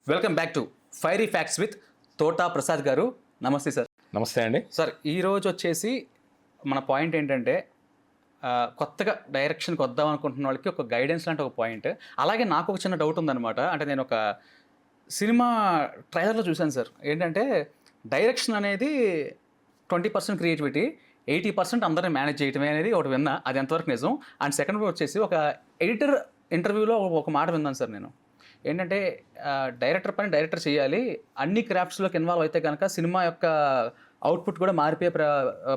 Welcome back to fiery facts with Thota Prasad garu. నమస్తే sir. నమస్తే అండి. సార్ ఈరోజు వచ్చేసి మన పాయింట్ ఏంటంటే కొత్తగా డైరెక్షన్కి వద్దాం అనుకుంటున్న వాళ్ళకి ఒక గైడెన్స్ లాంటి ఒక పాయింట్. అలాగే నాకు ఒక చిన్న డౌట్ ఉందన్నమాట. అంటే నేను ఒక సినిమా ట్రైలర్లో చూశాను సార్. ఏంటంటే డైరెక్షన్ అనేది 20% క్రియేటివిటీ, 80% అందరిని మేనేజ్ చేయటమే అనేది ఒకటి విన్నా. అది ఎంతవరకు నిజం? అండ్ సెకండ్ వచ్చేసి ఒక ఎడిటర్ ఇంటర్వ్యూలో ఒక మాట విన్నాను సార్ నేను. ఏంటంటే డైరెక్టర్ పని డైరెక్టర్ చేయాలి, అన్ని క్రాఫ్ట్స్లోకి ఇన్వాల్వ్ అయితే కనుక సినిమా యొక్క అవుట్పుట్ కూడా మారిపోయే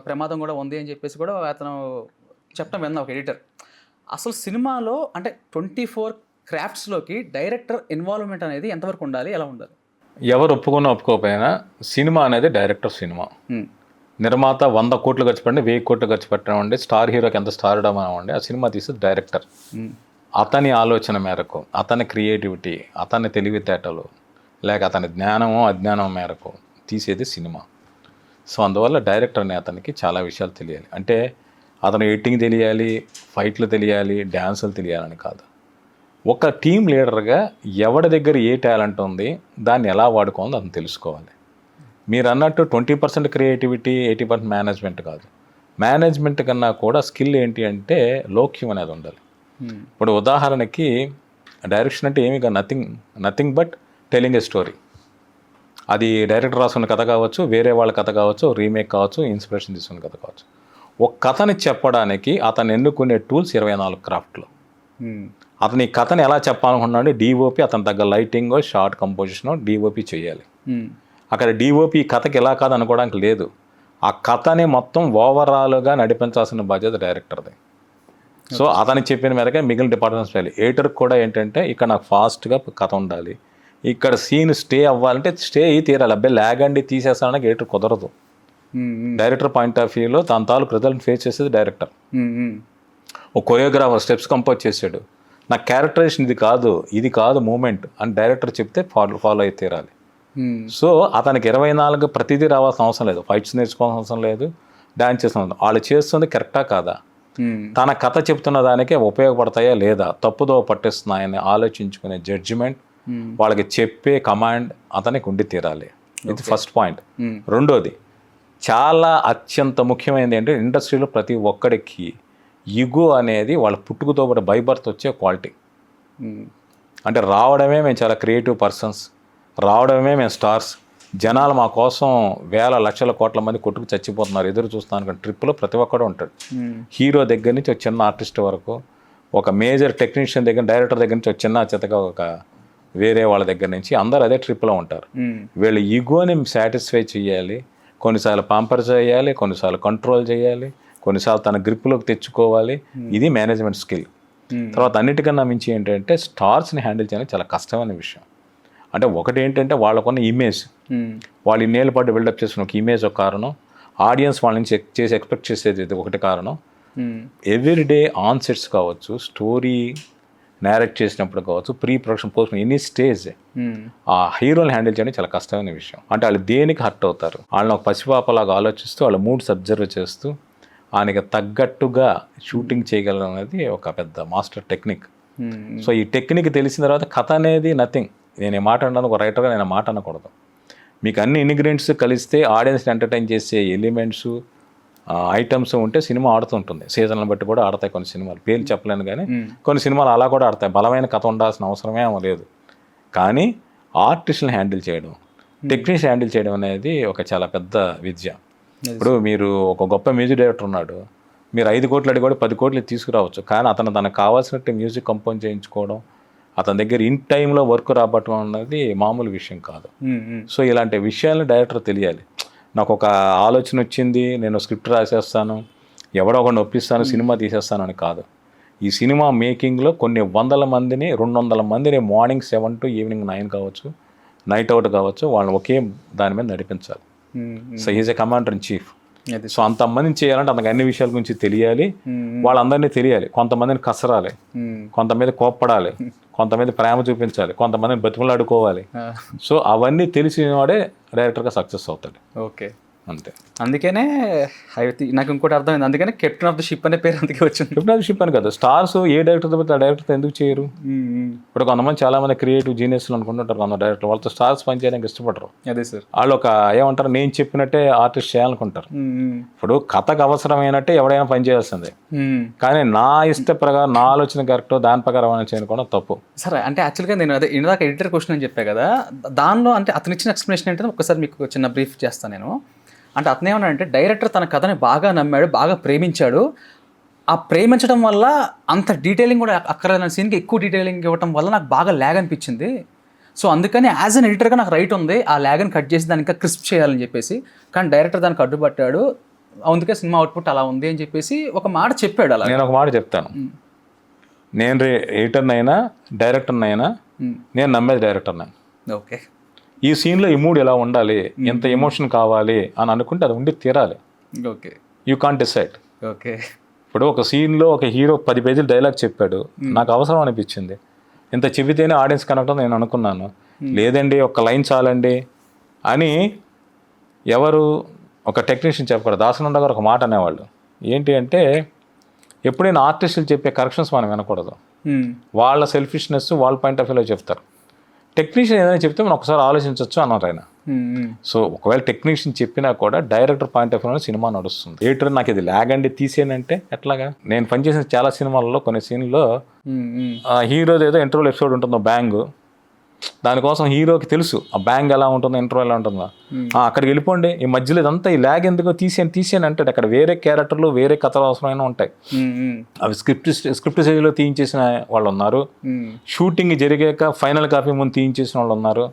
ప్రమాదం కూడా ఉంది అని చెప్పేసి కూడా అతను చెప్పడం విన్నా ఒక ఎడిటర్. అసలు సినిమాలో అంటే 24 క్రాఫ్ట్స్లోకి డైరెక్టర్ ఇన్వాల్వ్మెంట్ అనేది ఎంతవరకు ఉండాలి, ఎలా ఉండాలి? ఎవరు ఒప్పుకున్నా ఒప్పుకోకపోయినా సినిమా అనేది డైరెక్టర్ సినిమా. నిర్మాత 100 కోట్లు ఖర్చు పెట్టండి, 1000 కోట్లు ఖర్చు పెట్టండి, స్టార్ హీరోకి ఎంత స్టార్ ఇవ్వడం అవ్వండి, ఆ సినిమా తీసేది డైరెక్టర్. అతని ఆలోచన మేరకు, అతని క్రియేటివిటీ, అతని తెలివితేటలు, లేక అతని జ్ఞానమో అజ్ఞానం మేరకు తీసేది సినిమా. సో అందువల్ల డైరెక్టర్ అనే అతనికి చాలా విషయాలు తెలియాలి. అంటే అతను ఎడిటింగ్ తెలియాలి, ఫైట్లు తెలియాలి, డ్యాన్సులు తెలియాలని కాదు. ఒక టీం లీడర్గా ఎవరి దగ్గర ఏ టాలెంట్ ఉంది, దాన్ని ఎలా వాడుకోవాలో అతను తెలుసుకోవాలి. మీరు అన్నట్టు 20% క్రియేటివిటీ, 80% మేనేజ్మెంట్ కాదు. మేనేజ్మెంట్ కన్నా కూడా స్కిల్ ఏంటి అంటే లోక్యం అనేది ఉండాలి. ఇప్పుడు ఉదాహరణకి డైరెక్షన్ అంటే ఏమీ కాదు, nothing but telling A story. అది డైరెక్టర్ రాసుకున్న కథ కావచ్చు, వేరే వాళ్ళ కథ కావచ్చు, రీమేక్ కావచ్చు, ఇన్స్పిరేషన్ తీసుకున్న కథ కావచ్చు. ఒక కథని చెప్పడానికి అతను ఎన్నుకునే టూల్స్ 24 క్రాఫ్ట్లో. అతని ఈ కథని ఎలా చెప్పాలనుకున్నాడు, డిఓపి అతని తగ్గ లైటింగ్, షార్ట్ కంపోజిషన్ డిఓపి చేయాలి. అక్కడ డిఓపి కథకి ఎలా కాదు అనుకోవడానికి లేదు. ఆ కథని మొత్తం ఓవరాల్గా నడిపించాల్సిన బాధ్యత డైరెక్టర్ది. సో అతను చెప్పిన మేరకే మిగిలిన డిపార్ట్మెంట్స్ వెళ్ళి ఎడిటర్కి కూడా ఏంటంటే ఇక్కడ నాకు ఫాస్ట్గా కథ ఉండాలి, ఇక్కడ సీన్ స్టే అవ్వాలంటే స్టే అయ్యి తీరాలి. అబ్బాయి లాగండి తీసేస్తానికి ఎడిటర్ కుదరదు. డైరెక్టర్ పాయింట్ ఆఫ్ వ్యూలో తన తాలూకు రిజల్ట్ ఫేస్ చేసేది డైరెక్టర్. ఒక కొరియోగ్రాఫర్ స్టెప్స్ కంపోజ్ చేసాడు, నా క్యారెక్టరైజేషన్ ఇది కాదు మూమెంట్ అని డైరెక్టర్ చెప్తే ఫాలో అయి తీరాలి. సో అతనికి 24 ప్రతిదీ రావాల్సిన అవసరం లేదు, ఫైట్స్ నేర్చుకోవాల్సిన అవసరం లేదు, డాన్స్ చేస్తున్న వాళ్ళు చేస్తుంది కరెక్టా కాదా, తన కథ చెప్తున్న దానికే ఉపయోగపడతాయా లేదా, తప్పుదో పట్టిస్తున్నాయని ఆలోచించుకునే జడ్జిమెంట్, వాళ్ళకి చెప్పే కమాండ్ అతనికి ఉండి తీరాలి. ఇది ఫస్ట్ పాయింట్. రెండోది చాలా అత్యంత ముఖ్యమైనది ఏంటంటే ఇండస్ట్రీలో ప్రతి ఒక్కడికి ఈగో అనేది వాళ్ళ పుట్టుకతో పాటు బై బర్త్ వచ్చే క్వాలిటీ. అంటే రావడమే మేము చాలా క్రియేటివ్ పర్సన్స్, రావడమే మేము స్టార్స్, జనాలు మా కోసం వేల లక్షల కోట్ల మంది కొట్టుకు చచ్చిపోతున్నారు, ఎదురు చూస్తాను కానీ ట్రిప్లో ప్రతి ఒక్కడు ఉంటాడు. హీరో దగ్గర నుంచి ఒక చిన్న ఆర్టిస్ట్ వరకు, ఒక మేజర్ టెక్నీషియన్ దగ్గర, డైరెక్టర్ దగ్గర నుంచి ఒక చిన్న చితగా ఒక వేరే వాళ్ళ దగ్గర నుంచి అందరు అదే ట్రిప్లో ఉంటారు. వీళ్ళ ఈగోని సాటిస్ఫై చేయాలి, కొన్నిసార్లు పాంపర్ చేయాలి, కొన్నిసార్లు కంట్రోల్ చేయాలి, కొన్నిసార్లు తన గ్రిప్లోకి తెచ్చుకోవాలి. ఇది మేనేజ్మెంట్ స్కిల్. తర్వాత అన్నిటికన్నా మించి ఏంటంటే స్టార్స్ని హ్యాండిల్ చేయడం చాలా కష్టమైన విషయం. అంటే ఒకటి ఏంటంటే వాళ్ళకున్న ఇమేజ్, వాళ్ళు ఇన్నేళ్ళ పాటు బిల్డప్ చేసిన ఒక ఇమేజ్ ఒక కారణం, ఆడియన్స్ వాళ్ళ నుంచి ఎక్స్పెక్ట్ చేసేది ఒకటి కారణం. ఎవ్రీడే ఆన్ సెట్స్ కావచ్చు, స్టోరీ నేరేట్ చేసినప్పుడు కావచ్చు, pre production, post any stage ఆ హీరోని హ్యాండిల్ చేయడం చాలా కష్టమైన విషయం. అంటే వాళ్ళు దేనికి హర్ట్ అవుతారు, వాళ్ళని ఒక పసిపాపలాగా ఆలోచిస్తూ వాళ్ళ మూడ్స్ అబ్జర్వ్ చేస్తూ ఆయనకి తగ్గట్టుగా షూటింగ్ చేయగలడం అనేది ఒక పెద్ద మాస్టర్ టెక్నిక్. సో ఈ టెక్నిక్ తెలిసిన తర్వాత కథ అనేది నథింగ్. నేను మాట అన్నాను, ఒక రైటర్గా నేను మాట అనకూడదు. మీకు అన్ని ఇంగ్రీడియంట్స్ కలిస్తే ఆడియన్స్ని ఎంటర్టైన్ చేసే ఎలిమెంట్స్, ఐటమ్స్ ఉంటే సినిమా ఆడుతుంటుంది. సీజన్లను బట్టి కూడా ఆడతాయి కొన్ని సినిమాలు, పేర్లు చెప్పలేను కానీ కొన్ని సినిమాలు అలా కూడా ఆడతాయి. బలమైన కథ ఉండాల్సిన అవసరమే లేదు. కానీ ఆర్టిస్ట్ని హ్యాండిల్ చేయడం, టెక్నీషియన్ హ్యాండిల్ చేయడం అనేది ఒక చాలా పెద్ద విద్య. ఇప్పుడు మీరు ఒక గొప్ప మ్యూజిక్ డైరెక్టర్ ఉన్నాడు, మీరు 5 కోట్లు అడిగి కూడా 10 కోట్లు తీసుకురావచ్చు, కానీ అతను తనకు కావాల్సినట్టు మ్యూజిక్ కంపోజ్ చేయించుకోవడం, అతని దగ్గర ఇన్ టైంలో వర్క్ రాబట్టడం అన్నది మామూలు విషయం కాదు. సో ఇలాంటి విషయాలను డైరెక్టర్ తెలియాలి. నాకు ఒక ఆలోచన వచ్చింది, నేను స్క్రిప్ట్ రాసేస్తాను, ఎవడో ఒకరిని ఒప్పిస్తాను, సినిమా తీసేస్తాను అని కాదు. ఈ సినిమా మేకింగ్లో కొన్ని 100 మందిని, 200 మందిని మార్నింగ్ 7 to ఈవినింగ్ 9 కావచ్చు, నైట్ అవుట్ కావచ్చు, వాళ్ళని ఒకే దాని మీద నడిపించాలి. So is a commander in chief. So అంతమందిని చేయాలంటే అంతకు అన్ని విషయాల గురించి తెలియాలి, వాళ్ళందరినీ తెలియాలి. కొంతమందిని కసరాలి, కొంతమంది కోప్పడాలి, కొంతమంది ప్రేమ చూపించాలి, కొంతమందిని బతుకులు అడుకోవాలి. సో అవన్నీ తెలిసిన వాడే డైరెక్టర్గా సక్సెస్ అవుతాడు. ఓకే. అంతే. అందుకనే నాకు ఇంకోటి అర్థమైంది, అందుకనే కెప్టెన్ ఆఫ్ ద షిప్ అనే పేరు అందుకే వచ్చింది. కెప్టెన్ ఆఫ్ ది షిప్ అని కదా, స్టార్స్ ఏ డైరెక్టర్తో పెడితే ఆ డైరెక్టర్తో ఎందుకు చేయరు? ఇప్పుడు కొంతమంది చాలా మంది క్రియేటివ్ జీనియస్లు అనుకుంటుంటారు, కొంత డైరెక్టర్ వాళ్ళతో స్టార్స్ పనిచేయడానికి ఇష్టపడరు. అదే సార్, వాళ్ళు ఒక ఏమంటారు, నేను చెప్పినట్టే ఆర్టిస్ట్ చేయాలనుకుంటారు. ఇప్పుడు కథకు అవసరమైనట్టే ఎవడైనా పని చేయాల్సిందే, కానీ నా ఇష్ట ప్రకారం నా ఆలోచన కరెక్ట్ దాని ప్రకారం అని చేయడం తప్పు. సరే, అంటే యాక్చువల్గా నేను అదే ఇందాక ఎడిటర్ క్వశ్చన్ అని చెప్పా కదా, దానిలో అంటే అతను ఇచ్చిన ఎక్స్ప్లెనేషన్ ఏంటంటే ఒకసారి మీకు చిన్న బ్రీఫ్ చేస్తాను నేను. అంటే అతను ఏమన్నాడంటే డైరెక్టర్ తన కథని బాగా నమ్మాడు, బాగా ప్రేమించాడు, ఆ ప్రేమించడం వల్ల అంత డీటెయిలింగ్ కూడా అక్కర్లేని సీన్కి ఎక్కువ డీటెయిలింగ్ ఇవ్వడం వల్ల నాకు బాగా ల్యాగ్ అనిపించింది. సో అందుకని యాజ్ అన్ ఎడిటర్గా నాకు రైట్ ఉంది ఆ ల్యాగ్ని కట్ చేసి దాన్ని ఇంకా క్రిస్ప్ చేయాలని చెప్పేసి, కానీ డైరెక్టర్ దానికి అడ్డుపట్టాడు, అందుకే సినిమా అవుట్పుట్ అలా ఉంది అని చెప్పేసి ఒక మాట చెప్పాడు. అలా నేను ఒక మాట చెప్తాను, నేను ఎడిటర్నైనా డైరెక్టర్నైనా నేను నమ్మేది డైరెక్టర్ని. ఓకే, ఈ సీన్లో ఈ మూడ్ ఎలా ఉండాలి, ఎంత ఎమోషన్ కావాలి అని అనుకుంటే అది ఉండి తీరాలి. Okay, you can't decide. Okay, ఇప్పుడు ఒక సీన్లో ఒక హీరో 10 పేజీలు డైలాగ్ చెప్పాడు, నాకు అవసరం అనిపించింది, ఇంత చెబితేనే ఆడియన్స్ కనెక్ట్ అని నేను అనుకున్నాను, లేదండి ఒక లైన్ చాలండి అని ఎవరు ఒక టెక్నీషియన్ చెప్పకూడదు. దాసనుండ గారు ఒక మాట అనేవాళ్ళు, ఏంటి అంటే ఎప్పుడైనా ఆర్టిస్టులు చెప్పే కరెక్షన్స్ మనం వినకూడదు, వాళ్ళ సెల్ఫిష్నెస్ వాళ్ళ పాయింట్ ఆఫ్ వ్యూలో చెప్తారు. టెక్నీషియన్ ఏదైనా చెప్తే మనం ఒకసారి ఆలోచించవచ్చు అన్నారు ఆయన. సో ఒకవేళ టెక్నీషియన్ చెప్పినా కూడా డైరెక్టర్ పాయింట్ ఆఫ్ వ్యూలో సినిమా నడుస్తుంది. థియేటర్ నాకు ఇది ల్యాగ్ అండి తీసేనంటే ఎట్లాగా? నేను పనిచేసిన చాలా సినిమాల్లో కొన్ని సీన్లో హీరోది ఏదో ఇంటర్వల్ ఎపిసోడ్ ఉంటుందో బ్యాంగ్, దానికోసం హీరోకి తెలుసు ఆ బ్యాంగ్ ఎలా ఉంటుందో ఇంటర్వల్ ఎలా ఉంటుందో, అక్కడికి వెళ్ళిపోండి, ఈ మధ్యలో ఇదంతా ఈ ల్యాగ్ ఎందుకో తీసేని అంటే అక్కడ వేరే క్యారెక్టర్లు వేరే కథలు అవసరమైన ఉంటాయి. అవి స్క్రిప్ట్ స్టేజ్లో తీయించేసిన వాళ్ళు ఉన్నారు, షూటింగ్ జరిగాక ఫైనల్ కాపీ ముందు తీయించేసిన వాళ్ళు ఉన్నారు.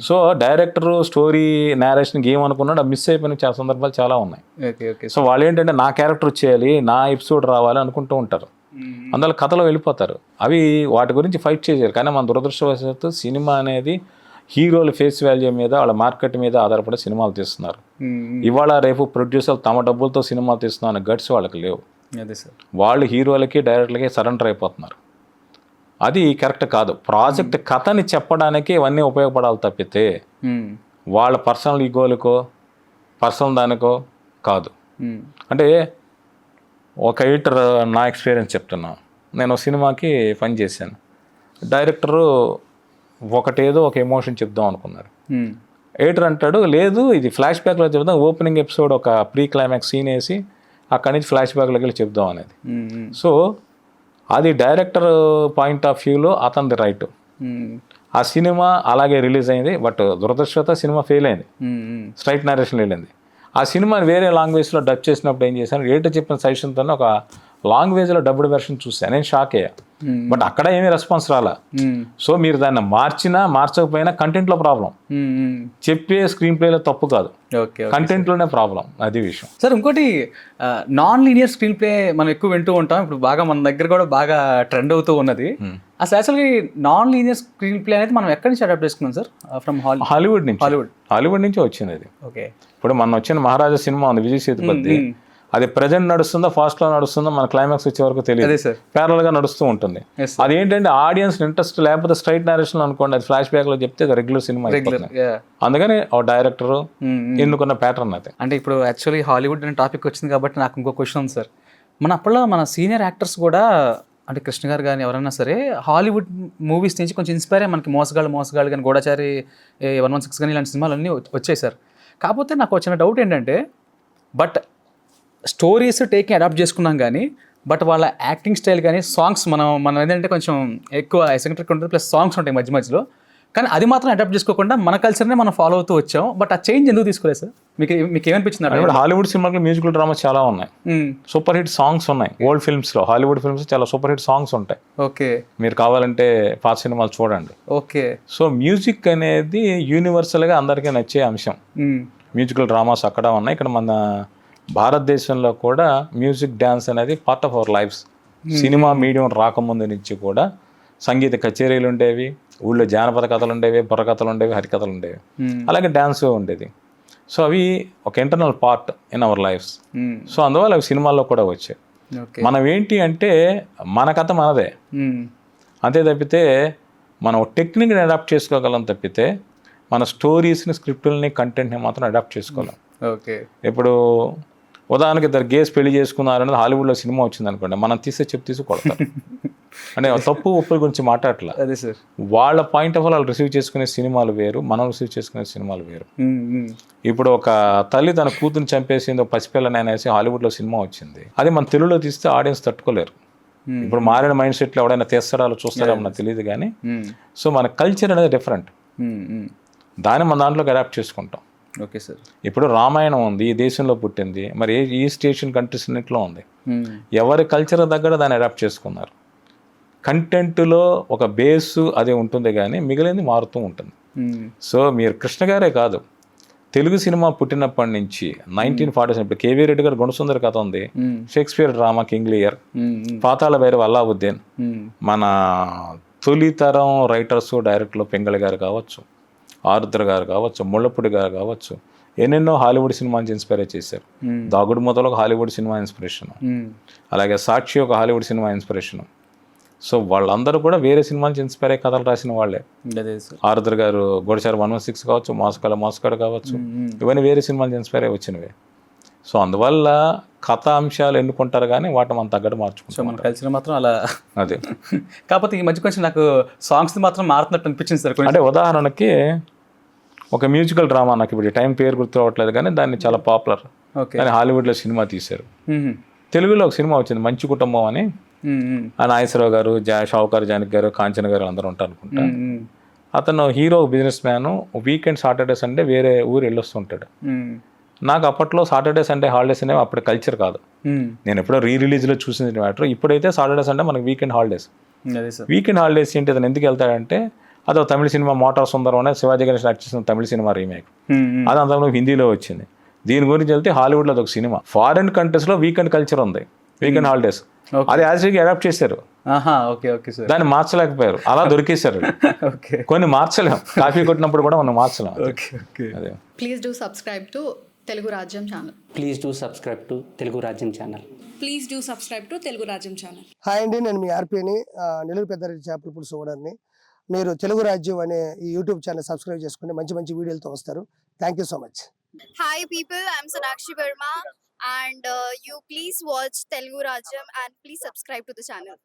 సో డైరెక్టర్ స్టోరీ నేరేషన్కి ఏమనుకున్నాడు అది మిస్ అయిపోయిన చాలా సందర్భాలు చాలా ఉన్నాయి. సో వాళ్ళు ఏంటంటే నా క్యారెక్టర్ వచ్చేయాలి, నా ఎపిసోడ్ రావాలి అనుకుంటూ ఉంటారు, అందులో కథలో వెళ్ళిపోతారు. అవి వాటి గురించి ఫైట్ చేయాలి. కానీ మన దురదృష్టవశాత్తు సినిమా అనేది హీరోల ఫేస్ వాల్యూ మీద వాళ్ళ మార్కెట్ మీద ఆధారపడి సినిమాలు తీస్తున్నారు. ఇవాళ రేపు ప్రొడ్యూసర్లు తమ డబ్బులతో సినిమాలు తీస్తున్న గట్స్ వాళ్ళకి లేవు. వాళ్ళు హీరోలకి డైరెక్టర్లకి సరెండర్ అయిపోతున్నారు. అది కరెక్ట్ కాదు. ప్రాజెక్ట్ కథని చెప్పడానికి ఇవన్నీ ఉపయోగపడాలి తప్పితే వాళ్ళ పర్సనల్ ఈగోలకో పర్సనల్ దానికో కాదు. అంటే ఒక ఎడిటర్ నా ఎక్స్పీరియన్స్ చెప్తున్నా, నేను సినిమాకి పని చేశాను, డైరెక్టరు ఒకటేదో ఒక ఎమోషన్ చెప్దాం అనుకున్నారు, ఎడిటర్ అంటాడు లేదు ఇది ఫ్లాష్ బ్యాక్లో చెప్దాం, ఓపెనింగ్ ఎపిసోడ్ ఒక ప్రీ క్లైమాక్స్ సీన్ వేసి అక్కడి నుంచి ఫ్లాష్ బ్యాక్లోకి వెళ్ళి చెప్దాం అనేది. సో అది డైరెక్టర్ పాయింట్ ఆఫ్ వ్యూలో అతనిది రైట్. ఆ సినిమా అలాగే రిలీజ్ అయింది, బట్ దురదృష్టవశాత్తు సినిమా ఫెయిల్ అయింది, స్ట్రైట్ నరేషన్ వెళ్ళింది. ఆ సినిమాని వేరే లాంగ్వేజ్లో డబ్ చేసినప్పుడు ఏం చేశాను, ఎడిటర్ చెప్పిన సజెషన్తో ఒక లాంగ్వేజ్లో డబ్బుడ్ వెర్షన్ చూసాను, నేను షాక్ అయ్యా. బట్ అక్కడ ఏమీ రెస్పాన్స్ రాలా. సో మీరు దాన్ని మార్చినా మార్చకపోయినా కంటెంట్లో ప్రాబ్లం, చెప్పే స్క్రీన్ ప్లేలో తప్పు కాదు, కంటెంట్లోనే ప్రాబ్లం, అది విషయం. సార్ ఇంకోటి నాన్ లీనియర్ స్క్రీన్ ప్లే మనం ఎక్కువ వింటూ ఉంటాం, ఇప్పుడు బాగా మన దగ్గర కూడా బాగా ట్రెండ్ అవుతూ ఉన్నది. అసలు యాక్చువల్గా నాన్ లీనియర్ స్క్రీన్ ప్లే అనేది మనం ఎక్కడి నుంచి అడాప్ట్ చేసుకున్నాం సార్? ఫ్రమ్ హాలీవుడ్ నుంచి వచ్చింది అది. ఓకే, ఇప్పుడు మన వచ్చిన మహారాజా సినిమా ఉంది విజయ్ సేతుపతి, అది ప్రెజెంట్ నడుస్తుందో ఫాస్ట్లో నడుస్తుందో మన క్లైమాక్స్ వచ్చే వరకు తెలియదు, ప్యారల్గా నడుస్తూ ఉంటుంది. అదేంటంటే ఆడియన్స్ ఇంట్రెస్ట్ లేకపోతే స్ట్రైట్ నరేషన్ అనుకోండి, అది ఫ్లాష్ బ్యాక్లో చెప్తే అది రెగ్యులర్ సినిమా. అందుకని ఆ డైరెక్టర్ ఎన్నుకున్న ప్యాటర్న్ అయితే. అంటే ఇప్పుడు యాక్చువల్లీ హాలీవుడ్ అనే టాపిక్ వచ్చింది కాబట్టి నాకు ఇంకో క్వశ్చన్ ఉంది సార్. మన అప్పట్లో మన సీనియర్ యాక్టర్స్ కూడా అంటే కృష్ణ గారు కానీ ఎవరైనా సరే హాలీవుడ్ మూవీస్ నుంచి కొంచెం ఇన్స్పైర్ అయ్యి మనకి మోసగాళ్ళు కానీ గూఢచారి 116 కానీ ఇలాంటి సినిమాలు అన్నీ వచ్చాయి సార్. కాకపోతే నాకు వచ్చిన డౌట్ ఏంటంటే, బట్ స్టోరీస్ టేకింగ్ అడాప్ట్ చేసుకున్నాం కానీ బట్ వాళ్ళ యాక్టింగ్ స్టైల్ కానీ సాంగ్స్ మనం ఏంటంటే కొంచెం ఎక్కువ ఎసెంట్రిక్ ఉంటుంది, ప్లస్ సాంగ్స్ ఉంటాయి మధ్యలో, కానీ అది మాత్రం అడాప్ట్ చేసుకోకుండా మన కల్చర్నే మనం ఫాలో అవుతూ వచ్చాం. బట్ ఆ చేంజ్ ఎందుకు తీసుకోలేదు సార్? మీకు ఏమనిపించింది? ఇప్పుడు హాలీవుడ్ సినిమాకి మ్యూజికల్ డ్రామా చాలా ఉన్నాయి, సూపర్ హిట్ సాంగ్స్ ఉన్నాయి. ఓల్డ్ ఫిల్మ్స్లో హాలీవుడ్ ఫిల్మ్స్ చాలా సూపర్ హిట్ సాంగ్స్ ఉంటాయి. ఓకే, మీరు కావాలంటే పాత సినిమాలు చూడండి. ఓకే, సో మ్యూజిక్ అనేది యూనివర్సల్గా అందరికీ నచ్చే అంశం. మ్యూజికల్ డ్రామాస్ అక్కడ ఉన్నాయి. ఇక్కడ మన భారతదేశంలో కూడా మ్యూజిక్ డ్యాన్స్ అనేది part of our lifes. Cinema medium రాకముందు నుంచి కూడా సంగీత కచేరీలు ఉండేవి, ఊళ్ళో జానపద కథలు ఉండేవి, బుర్రకథలు ఉండేవి, హరికథలు ఉండేవి, అలాగే డ్యాన్స్ ఉండేది. సో అవి ఒక internal part in our lifes. So అందువల్ల అవి సినిమాల్లో కూడా వచ్చాయి. మనం ఏంటి అంటే మన కథ మనదే, అంతే తప్పితే మనం టెక్నిక్ని అడాప్ట్ చేసుకోగలం తప్పితే మన స్టోరీస్ని, స్క్రిప్టుల్ని, కంటెంట్ని మాత్రం అడాప్ట్ చేసుకోలేం. ఓకే. ఇప్పుడు ఉదాహరణకి ఇద్దరు గేస్ పెళ్లి చేసుకున్నారనేది హాలీవుడ్లో సినిమా వచ్చింది అనుకోండి, మనం తీసే చెప్పు తీసి కొడతారు. అంటే తప్పు ఒప్పుల గురించి మాట్లాడట్లా. అదే సార్. వాళ్ళ పాయింట్ ఆఫ్ వాళ్ళు రిసీవ్ చేసుకునే సినిమాలు వేరు, మనం రిసీవ్ చేసుకునే సినిమాలు వేరు. ఇప్పుడు ఒక తల్లి తన కూతురు చంపేసింది, ఒక పసిపిల్లని అనేసి హాలీవుడ్లో సినిమా వచ్చింది. అది మన తెలుగులో తీస్తే ఆడియన్స్ తట్టుకోలేరు. ఇప్పుడు మారిన మైండ్ సెట్లో ఎవడైనా తీస్తాడో అలా చూస్తాడో నాకు తెలియదు కానీ, సో మన కల్చర్ అనేది డిఫరెంట్. దాన్ని మన దాంట్లోకి అడాప్ట్ చేసుకుంటాం. Okay sir. ఇప్పుడు రామాయణం ఉంది, ఈ దేశంలో పుట్టింది, మరి ఈస్ట్ ఏషియన్ కంట్రీస్ అన్నింటిలో ఉంది. ఎవరి కల్చర్ దగ్గర దాన్ని అడాప్ట్ చేసుకున్నారు. కంటెంట్లో ఒక బేసు అదే ఉంటుంది కానీ మిగిలింది మారుతూ ఉంటుంది. సో మీరు కృష్ణ గారే కాదు, తెలుగు సినిమా పుట్టినప్పటి నుంచి 1940s ఇప్పుడు కేవీ రెడ్డి గారు గుణసుందరి కథ ఉంది, షేక్స్పియర్ డ్రామా కింగ్ లియర్, పాతాళ భైరవ అల్లావుద్దీన్, మన తొలితరం రైటర్స్ డైరెక్టర్లు పింగళి గారు కావచ్చు, ఆరుద్ర గారు కావచ్చు, ముళ్ళపూడి గారు కావచ్చు, ఎన్నెన్నో హాలీవుడ్ సినిమా నుంచి ఇన్స్పైర్ చేశారు. దాగుడు మొదలు ఒక హాలీవుడ్ సినిమా ఇన్స్పిరేషన్, అలాగే సాక్షి ఒక హాలీవుడ్ సినిమా ఇన్స్పిరేషన్. సో వాళ్ళందరూ కూడా వేరే సినిమా నుంచి ఇన్స్పైర్ అయ్యి కథలు రాసిన వాళ్ళే. ఆరుద్ర గారు గోడచారి 116 కావచ్చు, మోసగాడు కావచ్చు, ఇవన్నీ వేరే సినిమా నుంచి ఇన్స్పైర్ అయ్యి వచ్చినవే. సో అందువల్ల కథ అంశాలు ఎన్నుకుంటారు కానీ వాటిని మనం తగ్గట్టు మార్చుకుంటాం. మన కల్చర్ మాత్రం అలా అదే. కాకపోతే ఈ మధ్య కొంచెం నాకు సాంగ్స్ మాత్రం మారుతున్నట్టు అనిపించింది సార్. అంటే ఉదాహరణకి ఒక మ్యూజికల్ డ్రామా, నాకు ఇప్పుడు టైం పేరు గుర్తు రావట్లేదు కానీ దాన్ని చాలా పాపులర్, కానీ హాలీవుడ్లో సినిమా తీశారు. తెలుగులో ఒక సినిమా వచ్చింది మంచి కుటుంబం అని, నాగేశ్వరరావు గారు, షావుకారు జానకి గారు, కాంచన గారు అందరూ ఉంటారు అనుకుంటా. అతను hero, business man, weekend Saturday Sunday వేరే ఊరు వెళ్ళొస్తుంటాడు. నాకు అప్పట్లో సాటర్డే సండే హాలిడేస్ అనేవి అప్పుడు కల్చర్ కాదు. నేను ఎప్పుడో రిలీజ్లో చూసిన మ్యాటర్. ఇప్పుడైతే సాటర్డే సండే మనకి వీకెండ్ హాలిడేస్. వీకెండ్ హాలిడేస్ ఏంటి, అతను ఎందుకు వెళ్తాడంటే అదో తమిళ సినిమా మోటార్ సుందరం అనే శివాజీ గణేష్ యాక్ట్ చేసిన తమిళ సినిమా రీమేక్, అది అంతలో హిందీలో వచ్చింది. దీని గురించి వెళ్తే హాలీవుడ్లో అదొక సినిమా. ఫారిన్ కంట్రీస్లో వీకెండ్ కల్చర్ ఉంది, వీకెండ్ హాలిడేస్, అది యాజ్గా అడాప్ట్ చేశారు. దాన్ని మార్చలేకపోయారు, అలా దొరికేశారు. కొన్ని మార్చలేం, కాఫీ కొట్టినప్పుడు కూడా మనం మార్చలేం. అదే. Please do subscribe to Telugu Rajyam channel. Please do subscribe to Telugu Rajyam channel. Please do subscribe to Telugu Rajyam channel. Hi అండి, నేను మీ ఆర్పీని, నెల్లూరు పెద్దారెడ్డి చేపల పులుసు ఓనర్ని. మీరు తెలుగు రాజ్యం అనే ఈ యూట్యూబ్ ఛానల్ సబ్స్క్రైబ్ చేసుకుని మంచి మంచి వీడియోలతో వస్తారు. Thank you so much. Hi people, I'm Sonakshi Verma and you please watch Telugu Rajyam and please subscribe to the channel.